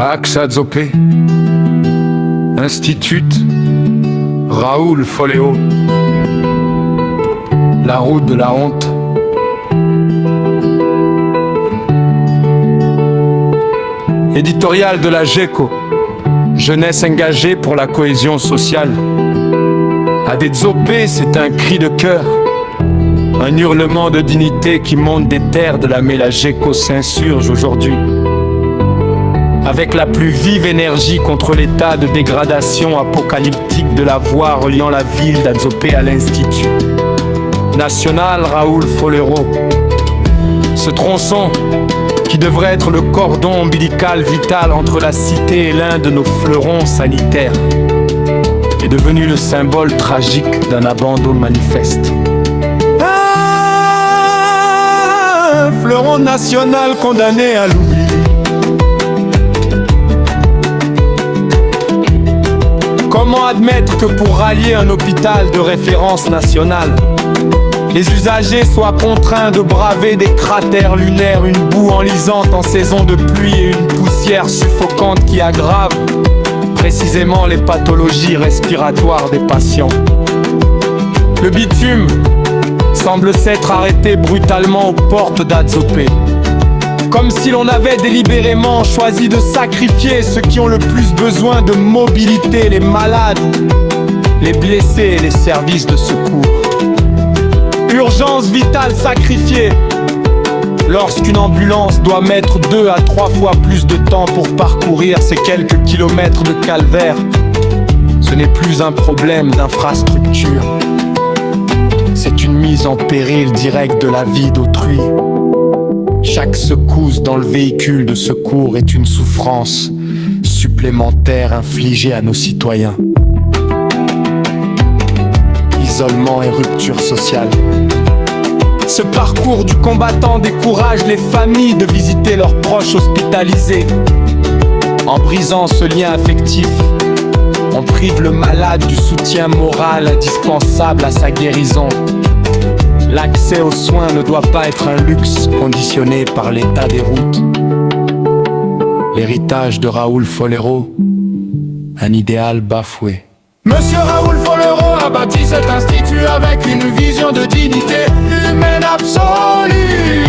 Axe-Adzopé, Institut Raoul Follereau, la route de la honte. Éditorial de la GECO, jeunesse engagée pour la cohésion sociale. Adzopé, c'est un cri de cœur, un hurlement de dignité qui monte des terres de la GECO s'insurge aujourd'hui. Avec la plus vive énergie contre l'état de dégradation apocalyptique de la voie reliant la ville d'Adzopé à l'Institut National Raoul Follereau. Ce tronçon, qui devrait être le cordon ombilical vital entre la cité et l'un de nos fleurons sanitaires, est devenu le symbole tragique d'un abandon manifeste. Un fleuron national condamné à l'oubli. Comment admettre que pour rallier un hôpital de référence nationale, les usagers soient contraints de braver des cratères lunaires, une boue enlisante en saison de pluie et une poussière suffocante qui aggrave précisément les pathologies respiratoires des patients? Le bitume semble s'être arrêté brutalement aux portes d'Adzopé, comme si l'on avait délibérément choisi de sacrifier ceux qui ont le plus besoin de mobilité, les malades, les blessés et les services de secours. Urgence vitale sacrifiée lorsqu'une ambulance doit mettre 2 à 3 fois plus de temps pour parcourir ces quelques kilomètres de calvaire. Ce n'est plus un problème d'infrastructure, c'est une mise en péril directe de la vie d'autrui. Chaque secousse dans le véhicule de secours est une souffrance supplémentaire infligée à nos citoyens. Isolement et rupture sociale. Ce parcours du combattant décourage les familles de visiter leurs proches hospitalisés. En brisant ce lien affectif, on prive le malade du soutien moral indispensable à sa guérison. L'accès aux soins ne doit pas être un luxe conditionné par l'état des routes. L'héritage de Raoul Follereau, un idéal bafoué. Monsieur Raoul Follereau a bâti cet institut avec une vision de dignité humaine absolue.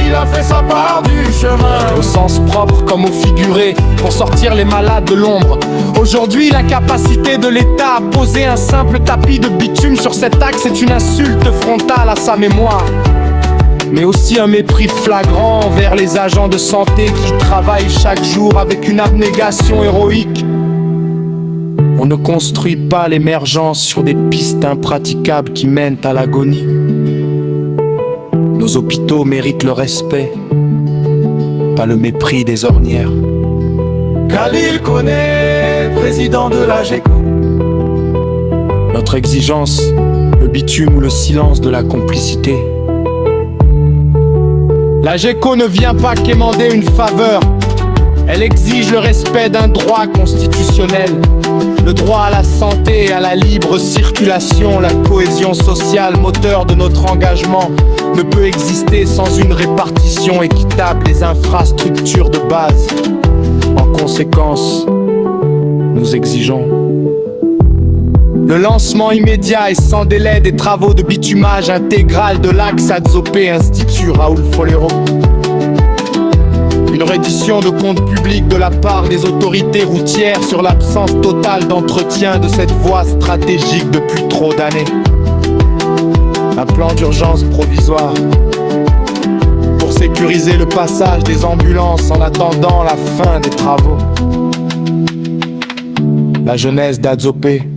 Il a fait sa part du chemin, au sens propre comme au figuré, pour sortir les malades de l'ombre. Aujourd'hui, la capacité de l'État à poser un simple tapis de bitume sur cet axe est une insulte frontale à sa mémoire, mais aussi un mépris flagrant envers les agents de santé qui travaillent chaque jour avec une abnégation héroïque. On ne construit pas l'émergence sur des pistes impraticables qui mènent à l'agonie. Nos hôpitaux méritent le respect, pas le mépris des ornières. Khalil Koné, président de la GECO. Notre exigence, le bitume ou le silence de la complicité. La GECO ne vient pas quémander une faveur, elle exige le respect d'un droit constitutionnel. Le droit à la santé et à la libre circulation, la cohésion sociale, moteur de notre engagement, ne peut exister sans une répartition équitable des infrastructures de base. En conséquence, nous exigeons le lancement immédiat et sans délai des travaux de bitumage intégral de l'axe Adzopé Institut Raoul Follereau. Une reddition de comptes publics de la part des autorités routières sur l'absence totale d'entretien de cette voie stratégique depuis trop d'années. Un plan d'urgence provisoire pour sécuriser le passage des ambulances en attendant la fin des travaux. La jeunesse d'Adzopé,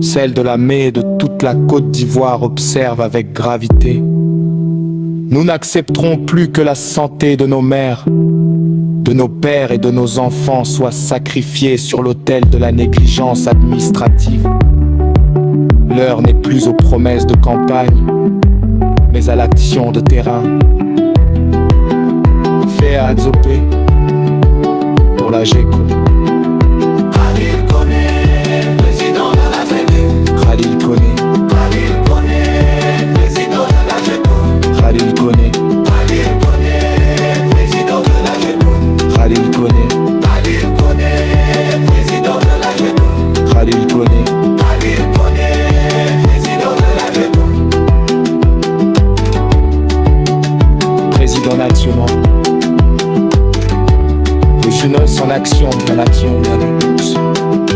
celle de la Mé et de toute la Côte d'Ivoire observe avec gravité. Nous n'accepterons plus que la santé de nos mères, de nos pères et de nos enfants soit sacrifiée sur l'autel de la négligence administrative. L'heure n'est plus aux promesses de campagne, mais à l'action de terrain. Fait à Adzopé pour la GECO. Khalil Koné, président de la GECO. Khalil Koné, président de la GECO. Khalil Koné, président de la GECO. Khalil Koné. Khalil Koné. l'action, dans l'action, dans la lutte.